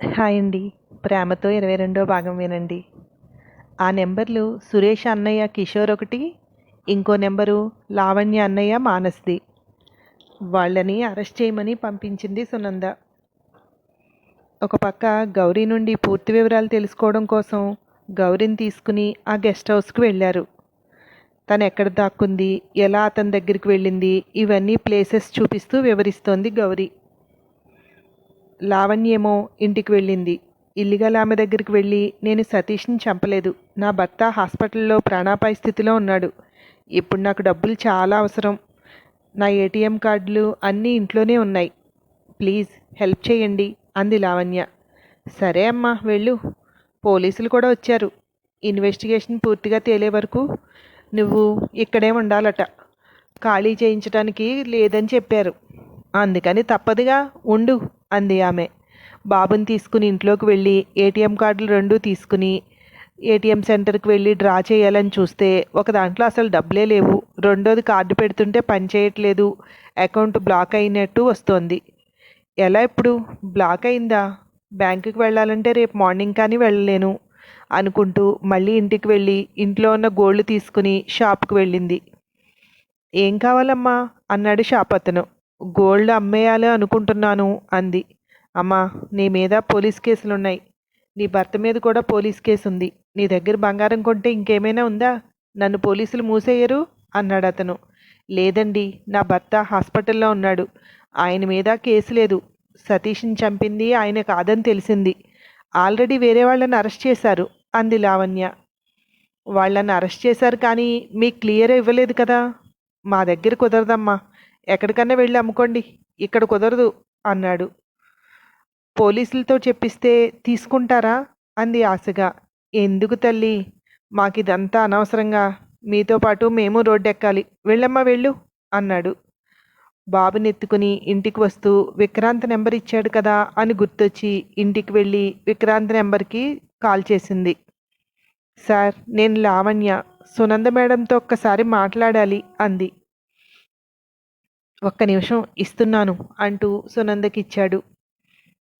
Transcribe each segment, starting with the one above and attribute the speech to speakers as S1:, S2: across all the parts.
S1: Hi అండి. 'ప్రేమతో 22వ భాగం' వినండి. ఆ నెంబర్లు సురేష్ అన్నయ్య కిషోర్ ఒకటి, ఇంకో నెంబరు లావణ్య అన్నయ్య మానస్ది. వాళ్ళని అరెస్ట్ చేయమని పంపించింది సునంద. ఒక పక్క గౌరీ నుండి పూర్తి వివరాలు తెలుసుకోవడం కోసం గౌరీని తీసుకుని ఆ గెస్ట్ హౌస్కి వెళ్ళారు. తను ఎక్కడ దాక్కుంది, ఎలా అతని దగ్గరికి వెళ్ళింది, ఇవన్నీ ప్లేసెస్ చూపిస్తూ వివరిస్తోంది గౌరీ. లావణ్యేమో ఇంటికి వెళ్ళింది. ఇల్లిగల్ ఆమె దగ్గరికి వెళ్ళి, నేను సతీష్ని చంపలేదు, నా భర్త హాస్పిటల్లో ప్రాణాపాయ స్థితిలో ఉన్నాడు, ఇప్పుడు నాకు డబ్బులు చాలా అవసరం, నా ఏటీఎం కార్డులు అన్నీ ఇంట్లోనే ఉన్నాయి, ప్లీజ్ హెల్ప్ చేయండి అంది లావణ్య. సరే అమ్మా వెళ్ళు, పోలీసులు కూడా వచ్చారు, ఇన్వెస్టిగేషన్ పూర్తిగా తేలే వరకు నువ్వు ఇక్కడే ఉండాలట, ఖాళీ చేయించడానికి లేదని చెప్పారు, అందుకని తప్పదుగా ఉండు అంది ఆమె. బాబుని తీసుకుని ఇంట్లోకి వెళ్ళి ఏటీఎం కార్డులు రెండూ తీసుకుని ఏటీఎం సెంటర్కి వెళ్ళి డ్రా చేయాలని చూస్తే ఒక దాంట్లో అసలు డబ్బులే లేవు, రెండోది కార్డు పెడుతుంటే పని చేయట్లేదు, అకౌంట్ బ్లాక్ అయినట్టు వస్తోంది. ఎలా ఇప్పుడు బ్లాక్ అయిందా, బ్యాంకుకి వెళ్ళాలంటే రేపు మార్నింగ్ కానీ వెళ్ళలేను అనుకుంటూ మళ్ళీ ఇంటికి వెళ్ళి ఇంట్లో ఉన్న గోల్డ్ తీసుకుని షాప్కి వెళ్ళింది. ఏం కావాలమ్మా అన్నాడు షాప్ అతను. గోల్డ్ అమ్మేయాలి అనుకుంటున్నాను అంది. అమ్మా, నీ మీద పోలీస్ కేసులున్నాయి, నీ భర్త మీద కూడా పోలీస్ కేసు ఉంది, నీ దగ్గర బంగారం కొంటే ఇంకేమైనా ఉందా, నన్ను పోలీసులు మూసేయరు అన్నాడు అతను. లేదండి, నా భర్త హాస్పిటల్లో ఉన్నాడు, ఆయన మీద కేసు లేదు, సతీష్ని చంపింది ఆయన కాదని తెలిసింది, ఆల్రెడీ వేరే వాళ్ళని అరెస్ట్ చేశారు అంది లావణ్య. వాళ్ళని అరెస్ట్ చేశారు కానీ మీకు క్లియర్ ఇవ్వలేదు కదా. మా దగ్గర కుదరదమ్మా, ఎక్కడికన్నా వెళ్ళి అమ్ముకోండి, ఇక్కడ కుదరదు అన్నాడు. పోలీసులతో చెప్పిస్తే తీసుకుంటారా అంది ఆశగా. ఎందుకు తల్లి, మాకిదంతా అనవసరంగా, మీతో పాటు మేము రోడ్డెక్కాలి, వెళ్ళమ్మా వెళ్ళు అన్నాడు. బాబునెత్తుకుని ఇంటికి వస్తూ విక్రాంత్ నెంబర్ ఇచ్చాడు కదా అని గుర్తొచ్చి ఇంటికి వెళ్ళి విక్రాంత్ నెంబర్కి కాల్ చేసింది. సార్, నేను లావణ్య, సునంద మేడంతో ఒక్కసారి మాట్లాడాలి అంది. ఒక్క నిమిషం ఇస్తున్నాను అంటూ సునందకి ఇచ్చాడు.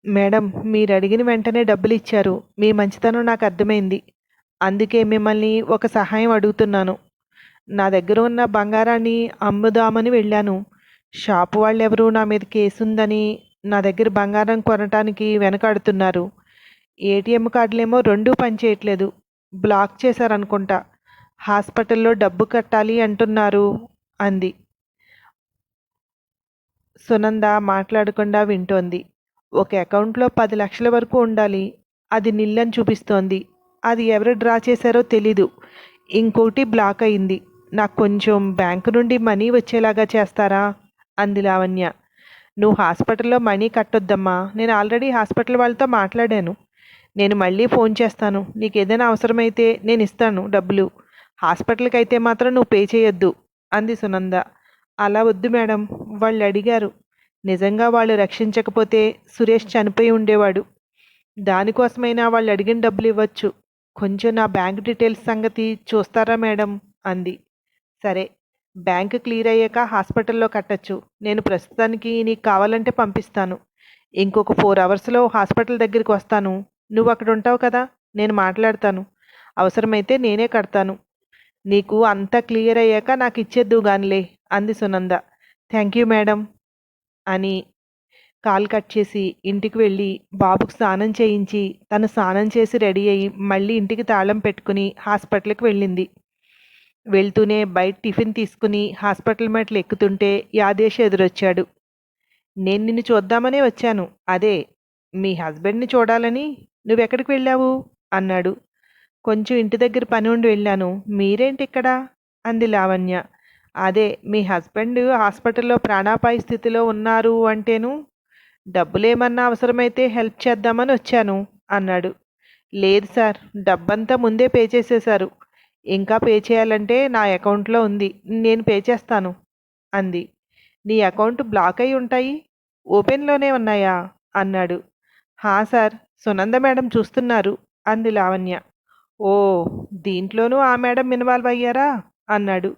S1: మేడం, మీరు అడిగిన వెంటనే డబ్బులు ఇచ్చారు, మీ మంచితనం నాకు అర్థమైంది, అందుకే మిమ్మల్ని ఒక సహాయం అడుగుతున్నాను. నా దగ్గర ఉన్న బంగారాన్ని అమ్ముదామని వెళ్ళాను, షాపు వాళ్ళెవరూ నా మీద కేసుందని నా దగ్గర బంగారం కొనటానికి వెనకాడుతున్నారు, ఏటీఎం కార్డులేమో రెండూ పనిచేయట్లేదు, బ్లాక్ చేశారనుకుంటా, హాస్పిటల్లో డబ్బు కట్టాలి అంటున్నారు అంది. సునంద మాట్లాడకుండా వింటోంది. ఒక అకౌంట్లో 10 లక్షల వరకు ఉండాలి, అది నిల్లని చూపిస్తోంది, అది ఎవరు డ్రా చేశారో తెలీదు, ఇంకోటి బ్లాక్ అయింది, నాకు కొంచెం బ్యాంకు నుండి మనీ వచ్చేలాగా చేస్తారా అంది లావణ్య. నువ్వు హాస్పిటల్లో మనీ కట్టొద్దమ్మా, నేను ఆల్రెడీ హాస్పిటల్ వాళ్ళతో మాట్లాడాను, నేను మళ్ళీ ఫోన్ చేస్తాను, నీకు ఏదైనా అవసరమైతే నేను ఇస్తాను డబ్బులు, హాస్పిటల్కి అయితే మాత్రం నువ్వు పే చేయొద్దు అంది సునంద. అలా వద్దు మేడం, వాళ్ళు అడిగారు, నిజంగా వాళ్ళు రక్షించకపోతే సురేష్ చనిపోయి ఉండేవాడు, దానికోసమైనా వాళ్ళు అడిగిన డబ్బులు ఇవ్వచ్చు, కొంచెం నా బ్యాంక్ డీటెయిల్స్ సంగతి చూస్తారా మేడం అంది. సరే, బ్యాంక్ క్లియర్ అయ్యాక హాస్పిటల్లో కట్టచ్చు, నేను ప్రస్తుతానికి నీకు కావాలంటే పంపిస్తాను, ఇంకొక 4 అవర్స్లో హాస్పిటల్ దగ్గరికి వస్తాను, నువ్వు అక్కడ ఉంటావు కదా, నేను మాట్లాడతాను, అవసరమైతే నేనే కడతాను, నీకు అంతా క్లియర్ అయ్యాక నాకు ఇచ్చేద్దు గానిలే అంది సునంద. థ్యాంక్ యూ మేడం అని కాల్ కట్ చేసి ఇంటికి వెళ్ళి బాబుకు స్నానం చేయించి తను స్నానం చేసి రెడీ అయ్యి మళ్ళీ ఇంటికి తాళం పెట్టుకుని హాస్పిటల్కి వెళ్ళింది. వెళ్తూనే బయట టిఫిన్ తీసుకుని హాస్పిటల్ మెట్లు ఎక్కుతుంటే యాదేశ్ ఎదురొచ్చాడు. నేను నిన్ను చూద్దామనే వచ్చాను, అదే మీ హస్బెండ్ని చూడాలని, నువ్వెక్కడికి వెళ్ళావు అన్నాడు. కొంచెం ఇంటి దగ్గర పని ఉండి వెళ్ళాను, మీరేంటి ఇక్కడ అంది లావణ్య. అదే మీ హస్బెండ్ హాస్పిటల్లో ప్రాణాపాయ స్థితిలో ఉన్నారు అంటేను, డబ్బులేమన్నా అవసరమైతే హెల్ప్ చేద్దామని వచ్చాను అన్నాడు. లేదు సార్, డబ్బంతా ముందే పే చేసేశారు, ఇంకా పే చేయాలంటే నా అకౌంట్లో ఉంది, నేను పే చేస్తాను అంది. నీ అకౌంట్ బ్లాక్ అయి ఉంటాయి, ఓపెన్లోనే ఉన్నాయా అన్నాడు. హా సార్, సునంద మేడం చూస్తున్నారు అంది లావణ్య. ఓ, దీంట్లోనూ ఆ మేడం ఇన్వాల్వ్ అయ్యారా అన్నాడు.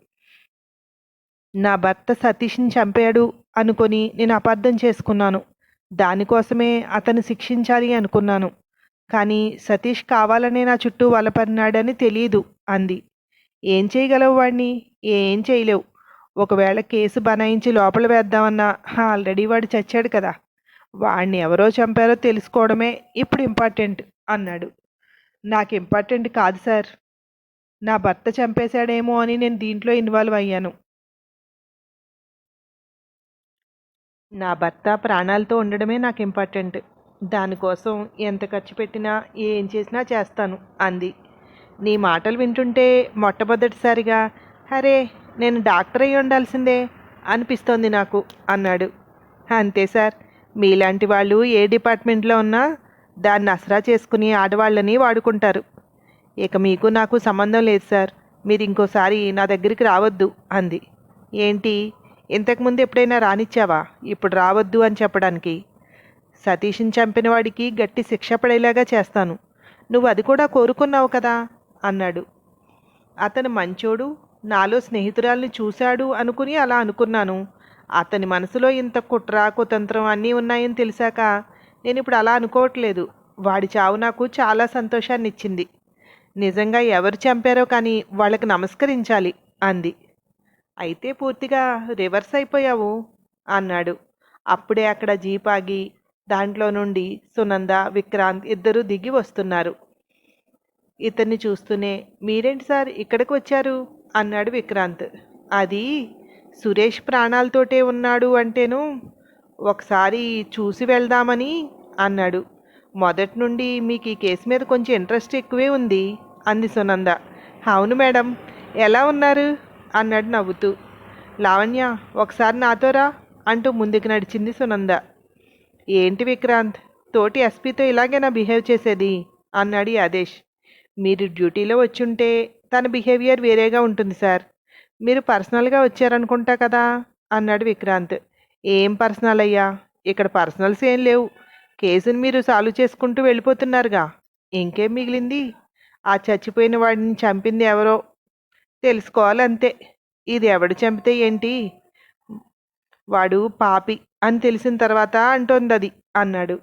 S1: నా భర్త సతీష్ని చంపాడు అనుకొని నేను అపార్థం చేసుకున్నాను, దానికోసమే అతను శిక్షించాలి అనుకున్నాను. కానీ సతీష్ కావాలనే నా చుట్టూ వలపన్నాడని తెలీదు అంది. ఏం చేయగలవు వాడిని? ఏం చేయలేవు. ఒకవేళ కేసు బనాయించి లోపల వేద్దామన్నా ఆల్రెడీ వాడు చచ్చాడు కదా. వాడిని ఎవరో చంపారో తెలుసుకోవడమే ఇప్పుడు ఇంపార్టెంట్ అన్నాడు. నాకు ఇంపార్టెంట్ కాదు సార్. నా భర్త చంపేశాడేమో అని నేను దీంట్లో ఇన్వాల్వ్ అయ్యాను. నా భర్త ప్రాణాలతో ఉండడమే నాకు ఇంపార్టెంట్. దానికోసం ఎంత ఖర్చు పెట్టినా ఏం చేసినా చేస్తాను అంది. నీ మాటలు వింటుంటే మొట్టమొదటిసారిగా అరే నేను డాక్టర్ అయి ఉండాల్సిందే అనిపిస్తోంది నాకు అన్నాడు. అంతే సార్, మీలాంటి వాళ్ళు ఏ డిపార్ట్మెంట్లో ఉన్నా దాన్ని అసరా చేసుకుని ఆడవాళ్ళని వాడుకుంటారు. ఇక మీకు నాకు సంబంధం లేదు సార్. మీరు ఇంకోసారి నా దగ్గరికి రావద్దు అంది. ఏంటి, ఇంతకుముందు ఎప్పుడైనా రానిచ్చావా ఇప్పుడు రావద్దు అని చెప్పడానికి? సతీష్ని చంపిన వాడికి గట్టి శిక్ష పడేలాగా చేస్తాను. నువ్వు అది కూడా కోరుకున్నావు కదా అన్నాడు. అతను మంచోడు, నాలో స్నేహితురాల్ని చూశాడు అనుకుని అలా అనుకున్నాను. అతని మనసులో ఇంత కుట్ర కుతంత్రం అన్నీ ఉన్నాయని తెలిసాక నేను ఇప్పుడు అలా అనుకోవట్లేదు. వాడి చావు నాకు చాలా సంతోషాన్ని ఇచ్చింది. నిజంగా ఎవరు చంపారో కానీ వాళ్ళకి నమస్కరించాలి అంది. అయితే పూర్తిగా రివర్స్ అయిపోయావు అన్నాడు. అప్పుడే అక్కడ జీప్ ఆగి దాంట్లో నుండి సునంద, విక్రాంత్ ఇద్దరూ దిగి వస్తున్నారు. ఇతన్ని చూస్తూనే మీరేంటి సార్ ఇక్కడికి వచ్చారు అన్నాడు విక్రాంత్. అది సురేష్ ప్రాణాలతోటే ఉన్నాడు అంటేను ఒకసారి చూసి వెళ్దామని అన్నాడు. మొదటి నుండి మీకు ఈ కేసు మీద కొంచెం ఇంట్రెస్ట్ ఎక్కువే ఉంది అంది సునంద. అవును మేడం, ఎలా ఉన్నారు అన్నాడు నవ్వుతూ. లావణ్య, ఒకసారి నాతో రా అంటూ ముందుకు నడిచింది సునంద. ఏంటి విక్రాంత్, తోటి ఎస్పీతో ఇలాగేనా బిహేవ్ చేసేది అన్నాడు ఆదేశ్. మీరు డ్యూటీలో వచ్చుంటే తన బిహేవియర్ వేరేగా ఉంటుంది సార్. మీరు పర్సనల్గా వచ్చారనుకుంటా కదా అన్నాడు విక్రాంత్. ఏం పర్సనల్ అయ్యా, ఇక్కడ పర్సనల్స్ ఏం లేవు. కేసుని మీరు సాల్వ్ చేసుకుంటూ వెళ్ళిపోతున్నారుగా. ఇంకేం మిగిలింది? ఆ చచ్చిపోయిన వాడిని చంపింది ఎవరో తెలుసుకోవాలంతే. ఇది ఎవడు చంపితే ఏంటి, వాడు పాపి అని తెలిసిన తర్వాత అంటోంది అది అన్నాడు.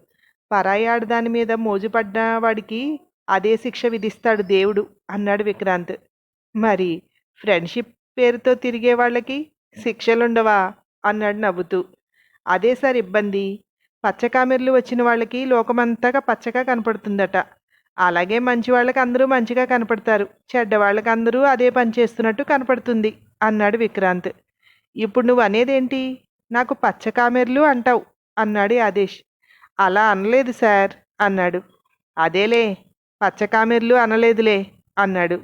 S1: పరాయి ఆడదాని మీద మోజుపడ్డ వాడికి అదే శిక్ష విధిస్తాడు దేవుడు అన్నాడు విక్రాంత్. మరి ఫ్రెండ్షిప్ పేరుతో తిరిగే వాళ్ళకి శిక్షలుండవా అన్నాడు నవ్వుతూ. అదే సార్ ఇబ్బంది. పచ్చకామెర్లు వచ్చిన వాళ్ళకి లోకమంతగా పచ్చగా కనపడుతుందట. అలాగే మంచి వాళ్ళకి అందరూ మంచిగా కనపడతారు, చెడ్డ వాళ్ళకి అందరూ అదే పని చేస్తున్నట్టు కనపడుతుంది అన్నాడు విక్రాంత్. ఇప్పుడు నువ్వు అనేదేంటి? నాకు పచ్చకామెర్లు అంటావు అన్నాడు ఆదేశ్. అలా అనలేదు సార్ అన్నాడు. అదేలే, పచ్చకామెర్లు అనలేదులే అన్నాడు.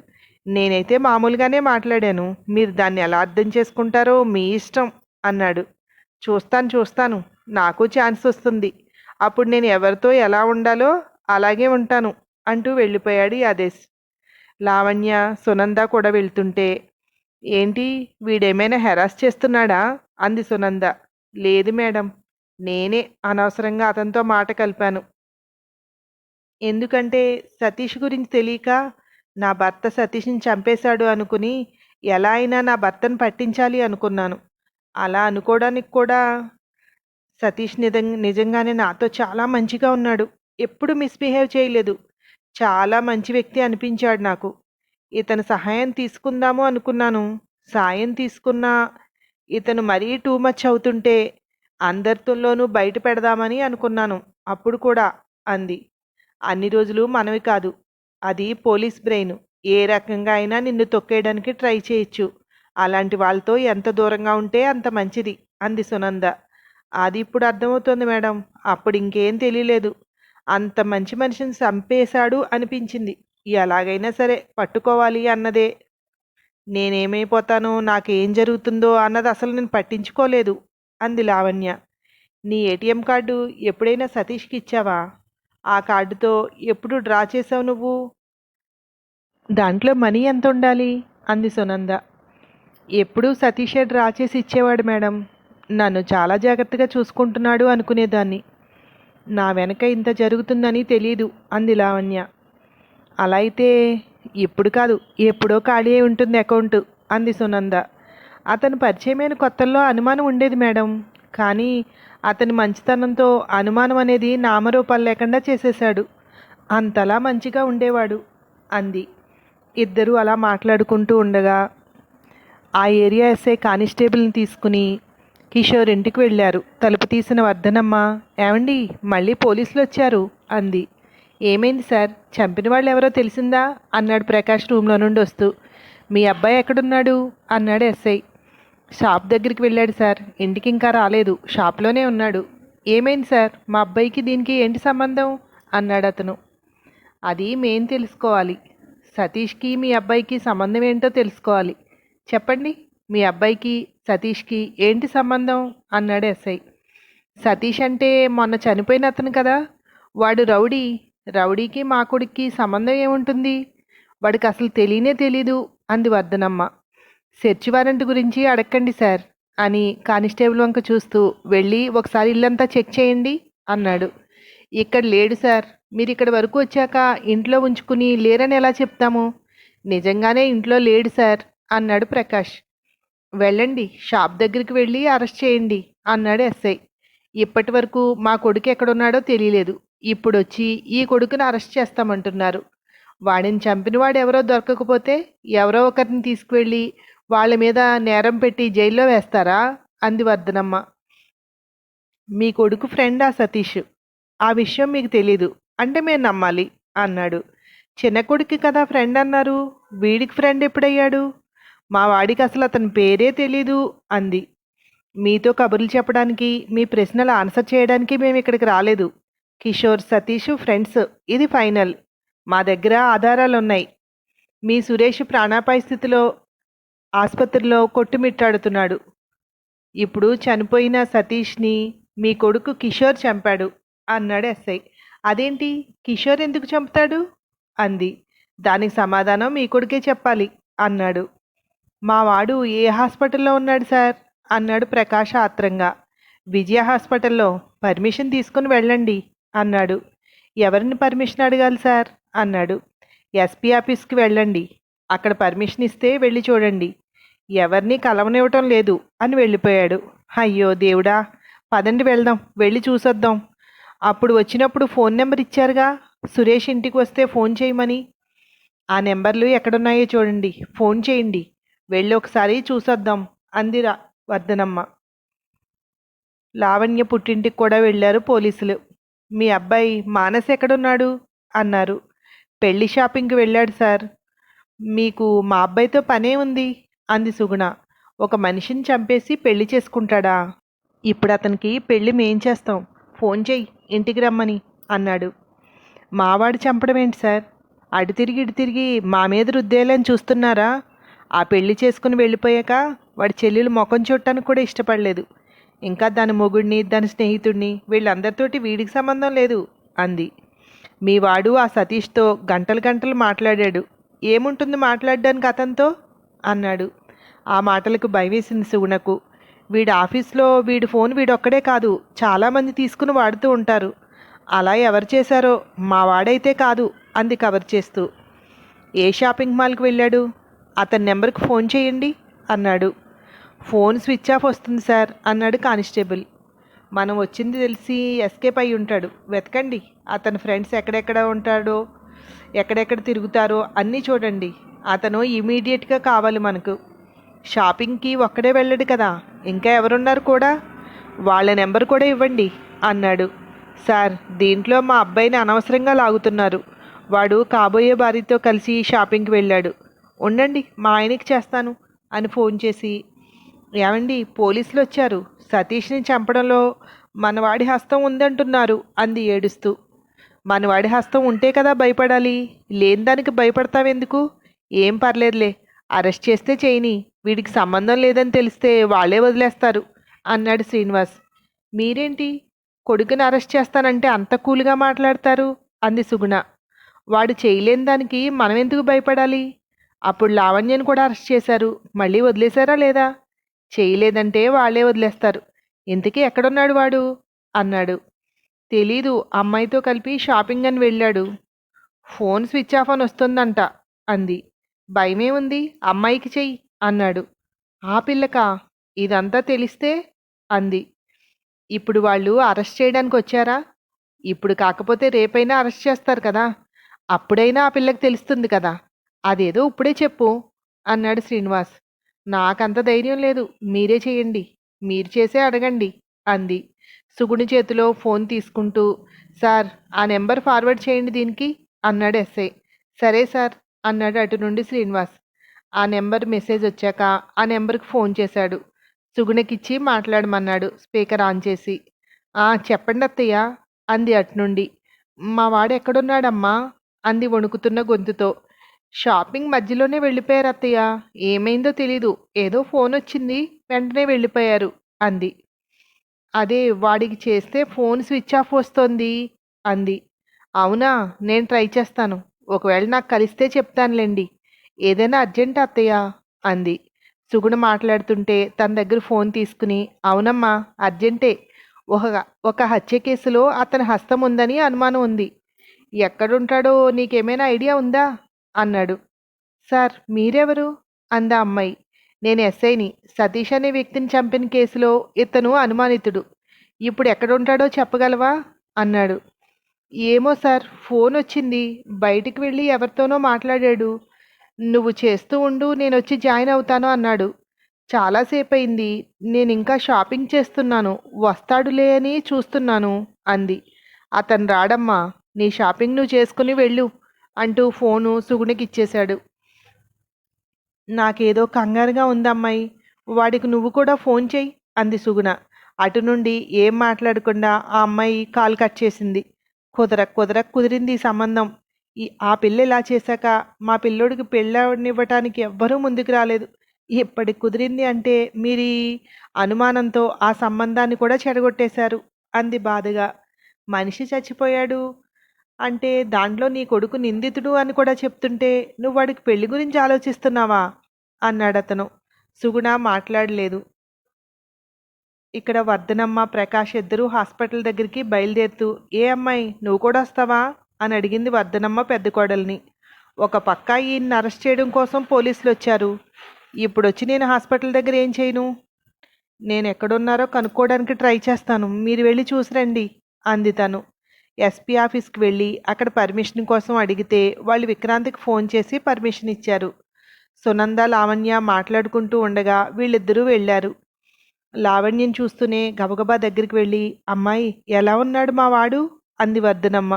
S1: నేనైతే మామూలుగానే మాట్లాడాను. మీరు దాన్ని ఎలా అర్థం చేసుకుంటారో మీ ఇష్టం అన్నాడు. చూస్తాను, నాకు ఛాన్స్ వస్తుంది. అప్పుడు నేను ఎవరితో ఎలా ఉండాలో అలాగే ఉంటాను అంటూ వెళ్ళిపోయాడు ఆదేశ్. లావణ్య, సునంద కూడా వెళ్తుంటే ఏంటి వీడేమైనా హెరాస్ చేస్తున్నాడా అంది సునంద. లేదు మేడం, నేనే అనవసరంగా అతనితో మాట కలిపాను. ఎందుకంటే సతీష్ గురించి తెలియక నా భర్త సతీష్ని చంపేశాడు అనుకుని ఎలా అయినా నా భర్తను పట్టించాలి అనుకున్నాను. అలా అనుకోవడానికి కూడా సతీష్ నిజంగానే నాతో చాలా మంచిగా ఉన్నాడు. ఎప్పుడు మిస్బిహేవ్ చేయలేదు. చాలా మంచి వ్యక్తి అనిపించాడు నాకు. ఇతను సహాయం తీసుకుందాము అనుకున్నాను. సాయం తీసుకున్నా ఇతను మరీ టూ మచ్ అవుతుంటే అందరితోనూ బయట పెడదామని అనుకున్నాను అప్పుడు కూడా అంది. అన్ని రోజులు మనవి కాదు, అది పోలీస్ బ్రెయిన్. ఏ రకంగా అయినా నిన్ను తొక్కేయడానికి ట్రై చేయొచ్చు. అలాంటి వాళ్ళతో ఎంత దూరంగా ఉంటే అంత మంచిది అంది సునంద. అది ఇప్పుడు అర్థమవుతోంది మేడం. అప్పుడు ఇంకేం తెలియలేదు. అంత మంచి మనిషిని చంపేశాడు అనిపించింది. ఎలాగైనా సరే పట్టుకోవాలి అన్నదే. నేనేమైపోతానో నాకేం జరుగుతుందో అన్నది అసలు నేను పట్టించుకోలేదు అంది లావణ్య. నీ ఏటీఎం కార్డు ఎప్పుడైనా సతీష్కి ఇచ్చావా? ఆ కార్డుతో ఎప్పుడు డ్రా చేసావు నువ్వు? దాంట్లో మనీ ఎంత ఉండాలి అంది సునంద. ఎప్పుడూ సతీషే డ్రా చేసి ఇచ్చేవాడు మేడం. నన్ను చాలా జాగ్రత్తగా చూసుకుంటున్నాడు అనుకునేదాన్ని. నా వెనక ఇంత జరుగుతుందని తెలీదు అంది లావణ్య. అలా అయితే ఇప్పుడు కాదు ఎప్పుడో ఖాళీ అయి ఉంటుంది అకౌంటు అంది సునంద. అతను పరిచయమైన కొత్తల్లో అనుమానం ఉండేది మేడం. కానీ అతని మంచితనంతో అనుమానం అనేది నామరూపాలు లేకుండా చేసేశాడు. అంతలా మంచిగా ఉండేవాడు అంది. ఇద్దరూ అలా మాట్లాడుకుంటూ ఉండగా ఆ ఏరియా ఎస్ఐ కానిస్టేబుల్ని తీసుకుని కిషోర్ ఇంటికి వెళ్ళారు. తలుపు తీసిన వర్ధనమ్మ, ఏమండి మళ్ళీ పోలీసులు వచ్చారు అంది. ఏమైంది సార్, చంపిన వాళ్ళు ఎవరో తెలిసిందా అన్నాడు ప్రకాష్ రూమ్లో నుండి వస్తూ. మీ అబ్బాయి ఎక్కడున్నాడు అన్నాడు ఎస్ఐ. షాప్ దగ్గరికి వెళ్ళాడు సార్, ఇంటికి ఇంకా రాలేదు, షాప్లోనే ఉన్నాడు. ఏమైంది సార్, మా అబ్బాయికి దీనికి ఏంటి సంబంధం అన్నాడు అతను. అది మేం తెలుసుకోవాలి. సతీష్కి మీ అబ్బాయికి సంబంధం ఏంటో తెలుసుకోవాలి. చెప్పండి, మీ అబ్బాయికి సతీష్కి ఏంటి సంబంధం అన్నాడు ఎస్ఐ. సతీష్ అంటే మొన్న చనిపోయిన అతను కదా, వాడు రౌడీ. రౌడీకి మా కొడుక్కి సంబంధం ఏముంటుంది? వాడికి అసలు తెలియనే తెలీదు అంది వర్ధనమ్మ. సెర్చ్ వారెంట్ గురించి అడగండి సార్ అని కానిస్టేబుల్ వంక చూస్తూ వెళ్ళి ఒకసారి ఇల్లంతా చెక్ చేయండి అన్నాడు. ఇక్కడ లేడు సార్, మీరు ఇక్కడి వరకు వచ్చాక ఇంట్లో ఉంచుకుని లేరని ఎలా చెప్తాము? నిజంగానే ఇంట్లో లేడు సార్ అన్నాడు ప్రకాష్. వెళ్ళండి, షాప్ దగ్గరికి వెళ్ళి అరెస్ట్ చేయండి అన్నాడు ఎస్ఐ. ఇప్పటి వరకు మా కొడుకు ఎక్కడున్నాడో తెలియలేదు, ఇప్పుడు వచ్చి ఈ కొడుకుని అరెస్ట్ చేస్తామంటున్నారు. వాడిని చంపినవాడు ఎవరో దొరకకపోతే ఎవరో ఒకరిని తీసుకువెళ్ళి వాళ్ళ మీద నేరం పెట్టి జైల్లో వేస్తారా అంది వర్ధనమ్మ. మీ కొడుకు ఫ్రెండా సతీష్? ఆ విషయం మీకు తెలీదు అంటే మేము నమ్మాలి అన్నాడు. చిన్న కొడుకు కదా ఫ్రెండ్ అన్నారు, వీడికి ఫ్రెండ్ ఎప్పుడయ్యాడు? మా వాడికి అసలు అతని పేరే తెలీదు అంది. మీతో కబుర్లు చెప్పడానికి, మీ ప్రశ్నలు ఆన్సర్ చేయడానికి మేము ఇక్కడికి రాలేదు. కిషోర్ సతీష్ ఫ్రెండ్స్, ఇది ఫైనల్. మా దగ్గర ఆధారాలు ఉన్నాయి. మీ సురేష్ ప్రాణాపాయ స్థితిలో ఆసుపత్రిలో కొట్టుమిట్టాడుతున్నాడు. ఇప్పుడు చనిపోయిన సతీష్ని మీ కొడుకు కిషోర్ చంపాడు అన్నాడు ఎస్ఐ. అదేంటి, కిషోర్ ఎందుకు చంపుతాడు అంది. దానికి సమాధానం మీ కొడుకే చెప్పాలి అన్నాడు. మా వాడు ఏ హాస్పిటల్లో ఉన్నాడు సార్ అన్నాడు ప్రకాష్ ఆత్రంగా. విజయ హాస్పిటల్లో. పర్మిషన్ తీసుకుని వెళ్ళండి అన్నాడు. ఎవరిని పర్మిషన్ అడగాలి సార్ అన్నాడు. ఎస్పీ ఆఫీస్కి వెళ్ళండి, అక్కడ పర్మిషన్ ఇస్తే వెళ్ళి చూడండి. ఎవరిని కలవనివ్వటం లేదు అని వెళ్ళిపోయాడు. అయ్యో దేవుడా, పదండి వెళ్దాం, వెళ్ళి చూసొద్దాం. అప్పుడు వచ్చినప్పుడు ఫోన్ నెంబర్ ఇచ్చారుగా, సురేష్ ఇంటికి వస్తే ఫోన్ చేయమని. ఆ నెంబర్లు ఎక్కడున్నాయో చూడండి, ఫోన్ చేయండి, వెళ్ళి ఒకసారి చూసొద్దాం అంది వర్ధనమ్మ. లావణ్య పుట్టింటికి కూడా వెళ్ళారు పోలీసులు. మీ అబ్బాయి మానస్ ఎక్కడున్నాడు అన్నారు. పెళ్లి షాపింగ్కి వెళ్ళాడు సార్. మీకు మా అబ్బాయితో పనే ఉంది అంది సుగుణ. ఒక మనిషిని చంపేసి పెళ్లి చేసుకుంటాడా? ఇప్పుడు అతనికి పెళ్లి మేం చేస్తాం, ఫోన్ చెయ్యి ఇంటికి రమ్మని అన్నాడు. మావాడు చంపడం ఏంటి సార్? అటు తిరిగి ఇటు తిరిగి మా మీద రుద్దేయాలని చూస్తున్నారా? ఆ పెళ్లి చేసుకుని వెళ్ళిపోయాక వాడి చెల్లెలు ముఖం చూడటానికి కూడా ఇష్టపడలేదు. ఇంకా దాని మొగుడిని, దాని స్నేహితుడిని, వీళ్ళందరితోటి వీడికి సంబంధం లేదు అంది. మీ వాడు ఆ సతీష్తో గంటలు గంటలు మాట్లాడాడు. ఏముంటుంది మాట్లాడడానికి అతనితో అన్నాడు. ఆ మాటలకు భయవేసింది సుగుణకు. వీడి ఆఫీస్లో వీడి ఫోన్ వీడొక్కడే కాదు, చాలామంది తీసుకుని వాడుతూ ఉంటారు. అలా ఎవరు చేశారో, మా వాడైతే కాదు అంది కవర్ చేస్తూ. ఏ షాపింగ్ మాల్కి వెళ్ళాడు? అతని నెంబర్కి ఫోన్ చేయండి అన్నాడు. ఫోన్ స్విచ్ ఆఫ్ వస్తుంది సార్ అన్నాడు కానిస్టేబుల్. మనం వచ్చింది తెలిసి ఎస్కేప్ అయి ఉంటాడు, వెతకండి. అతని ఫ్రెండ్స్ ఎక్కడెక్కడ ఉంటాడో, ఎక్కడెక్కడ తిరుగుతారో అన్నీ చూడండి. అతను ఇమీడియట్గా కావాలి మనకు. షాపింగ్కి ఒక్కడే వెళ్ళడు కదా, ఇంకా ఎవరున్నారు కూడా, వాళ్ళ నెంబర్ కూడా ఇవ్వండి అన్నాడు. సార్, దీంట్లో మా అబ్బాయిని అనవసరంగా లాగుతున్నారు. వాడు కాబోయే భార్యతో కలిసి షాపింగ్కి వెళ్ళాడు. ఉండండి, మా ఆయనకి చేస్తాను అని ఫోన్ చేసి, ఏమండి పోలీసులు వచ్చారు, సతీష్ని చంపడంలో మనవాడి హస్తం ఉందంటున్నారు అంది ఏడుస్తూ. మనవాడి హస్తం ఉంటే కదా భయపడాలి, లేని దానికి భయపడతావెందుకు? ఏం పర్లేదులే, అరెస్ట్ చేస్తే చేయని, వీడికి సంబంధం లేదని తెలిస్తే వాళ్ళే వదిలేస్తారు అన్నాడు శ్రీనివాస్. మీరేంటి కొడుకుని అరెస్ట్ చేస్తానంటే అంత కూల్గా మాట్లాడతారు అంది సుగుణ. వాడు చేయలేని దానికి మనం ఎందుకు భయపడాలి? అప్పుడు లావణ్యను కూడా అరెస్ట్ చేశారు, మళ్ళీ వదిలేశారా లేదా? చేయలేదంటే వాళ్ళే వదిలేస్తారు. ఇంతకీ ఎక్కడున్నాడు వాడు అన్నాడు. తెలీదు, అమ్మాయితో కలిపి షాపింగ్ అని వెళ్ళాడు. ఫోన్ స్విచ్ ఆఫ్ అని వస్తుందంట అంది. భయమే ఉంది, అమ్మాయికి చెయ్యి అన్నాడు. ఆ పిల్లకా ఇదంతా తెలిస్తే అంది. ఇప్పుడు వాళ్ళు అరెస్ట్ చేయడానికి వచ్చారా? ఇప్పుడు కాకపోతే రేపైనా అరెస్ట్ చేస్తారు కదా! అప్పుడైనా ఆ పిల్లకి తెలుస్తుంది కదా! అదేదో ఇప్పుడే చెప్పు అన్నాడు శ్రీనివాస్. నాకంత ధైర్యం లేదు. మీరే చేయండి. మీరు చేసే అడగండి అంది. సుగుణి చేతిలో ఫోన్ తీసుకుంటూ సార్ ఆ నెంబర్ ఫార్వర్డ్ చేయండి దీనికి అన్నాడు ఎస్ఐ. సరే సార్ అన్నాడు అటు నుండి శ్రీనివాస్. ఆ నెంబర్ మెసేజ్ వచ్చాక ఆ నెంబర్కి ఫోన్ చేశాడు. సుగుణకిచ్చి మాట్లాడమన్నాడు స్పీకర్ ఆన్ చేసి. చెప్పండి అత్తయ్య అంది అట్నుండి. మా వాడు ఎక్కడున్నాడమ్మా అంది వణుకుతున్న గొంతుతో. షాపింగ్ మధ్యలోనే వెళ్ళిపోయారు అత్తయ్య. ఏమైందో తెలీదు. ఏదో ఫోన్ వచ్చింది. వెంటనే వెళ్ళిపోయారు అంది. అదే వాడికి చేస్తే ఫోన్ స్విచ్ ఆఫ్ వస్తోంది అంది. అవునా, నేను ట్రై చేస్తాను. ఒకవేళ నాకు కలిస్తే చెప్తానులేండి. ఏదైనా అర్జెంట్ అత్తయ్య అంది. సుగుణ మాట్లాడుతుంటే తన దగ్గర ఫోన్ తీసుకుని అవునమ్మా అర్జెంటే. ఒక ఒక హత్య కేసులో అతని హస్తం ఉందని అనుమానం ఉంది. ఎక్కడుంటాడో నీకేమైనా ఐడియా ఉందా అన్నాడు. సార్ మీరెవరు అందా అమ్మాయి. నేను ఎస్ఐని. సతీష్ అనే వ్యక్తిని చంపిన కేసులో ఇతను అనుమానితుడు. ఇప్పుడు ఎక్కడుంటాడో చెప్పగలవా అన్నాడు. ఏమో సార్, ఫోన్ వచ్చింది. బయటికి వెళ్ళి ఎవరితోనో మాట్లాడాడు. నువ్వు చేస్తూ ఉండు, నేను వచ్చి జాయిన్ అవుతాను అన్నాడు. చాలాసేపు అయింది. నేను ఇంకా షాపింగ్ చేస్తున్నాను. వస్తాడులే అని చూస్తున్నాను అంది. అతను రాడమ్మా. నీ షాపింగ్ నువ్వు చేసుకుని వెళ్ళు అంటూ ఫోను సుగుణికి ఇచ్చేశాడు. నాకేదో కంగారుగా ఉందమ్మాయి. వాడికి నువ్వు కూడా ఫోన్ చెయ్యి అంది సుగుణ. అటు నుండి ఏం మాట్లాడకుండా ఆ అమ్మాయి కాల్ కట్ చేసింది. కుదిరింది ఈ సంబంధం. ఆ పిల్ల ఇలా చేశాక మా పిల్లోడికి పెళ్ళనివ్వటానికి ఎవ్వరూ ముందుకు రాలేదు. ఇప్పటికి కుదిరింది అంటే మీరు అనుమానంతో ఆ సంబంధాన్ని కూడా చెడగొట్టేశారు అంది బాధగా. మనిషి చచ్చిపోయాడు అంటే దాంట్లో నీ కొడుకు నిందితుడు అని కూడా చెప్తుంటే నువ్వు వాడికి పెళ్లి గురించి ఆలోచిస్తున్నావా అన్నాడతను. సుగుణ మాట్లాడలేదు. ఇక్కడ వర్ధనమ్మ ప్రకాష్ ఇద్దరూ హాస్పిటల్ దగ్గరికి బయలుదేరుతూ ఏ అమ్మాయి నువ్వు కూడా వస్తావా అని అడిగింది వర్ధనమ్మ పెద్ద కోడల్ని. ఒక పక్క ఈయన్ని అరెస్ట్ చేయడం కోసం పోలీసులు వచ్చారు. ఇప్పుడు వచ్చి నేను హాస్పిటల్ దగ్గర ఏం చేయను? నేను ఎక్కడున్నారో కనుక్కోవడానికి ట్రై చేస్తాను. మీరు వెళ్ళి చూసిరండి అంది తను. ఎస్పీ ఆఫీస్కి వెళ్ళి అక్కడ పర్మిషన్ కోసం అడిగితే వాళ్ళు విక్రాంత్కి ఫోన్ చేసి పర్మిషన్ ఇచ్చారు. సునంద లావణ్య మాట్లాడుకుంటూ ఉండగా వీళ్ళిద్దరూ వెళ్ళారు. లావణ్యం చూస్తూనే గబగబా దగ్గరికి వెళ్ళి అమ్మాయి ఎలా ఉన్నాడు మా వాడు అంది వర్ధనమ్మ.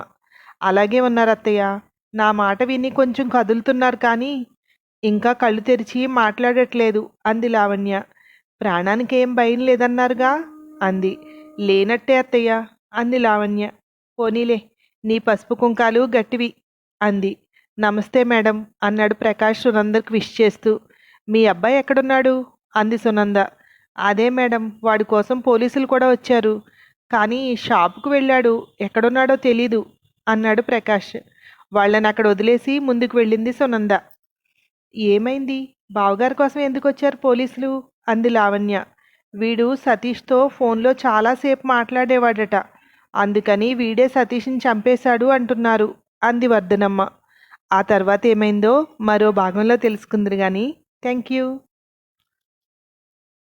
S1: అలాగే ఉన్నారు అత్తయ్య. నా మాట విని కొంచెం కదులుతున్నారు కానీ ఇంకా కళ్ళు తెరిచి మాట్లాడట్లేదు అంది లావణ్య. ప్రాణానికి ఏం భయం లేదన్నారుగా అంది. లేనట్టే అత్తయ్య అంది లావణ్య. పోనీలే, నీ పసుపు కుంకాలు గట్టివి అంది. నమస్తే మేడం అన్నాడు ప్రకాష్ సునందకి విష్ చేస్తూ. మీ అబ్బాయి ఎక్కడున్నాడు అంది సునంద. అదే మేడం, వాడి కోసం పోలీసులు కూడా వచ్చారు. కానీ షాపుకు వెళ్ళాడు, ఎక్కడున్నాడో తెలీదు అన్నాడు ప్రకాష్. వాళ్ళని అక్కడ వదిలేసి ముందుకు వెళ్ళింది సునంద. ఏమైంది? బావగారి కోసం ఎందుకు వచ్చారు పోలీసులు అంది లావణ్య. వీడు సతీష్తో ఫోన్లో చాలాసేపు మాట్లాడేవాడట. అందుకని వీడే సతీష్ని చంపేశాడు అంటున్నారు అంది వర్ధనమ్మ. ఆ తర్వాత ఏమైందో మరో భాగంలో తెలుసుకుందరు కానీ. Thank you.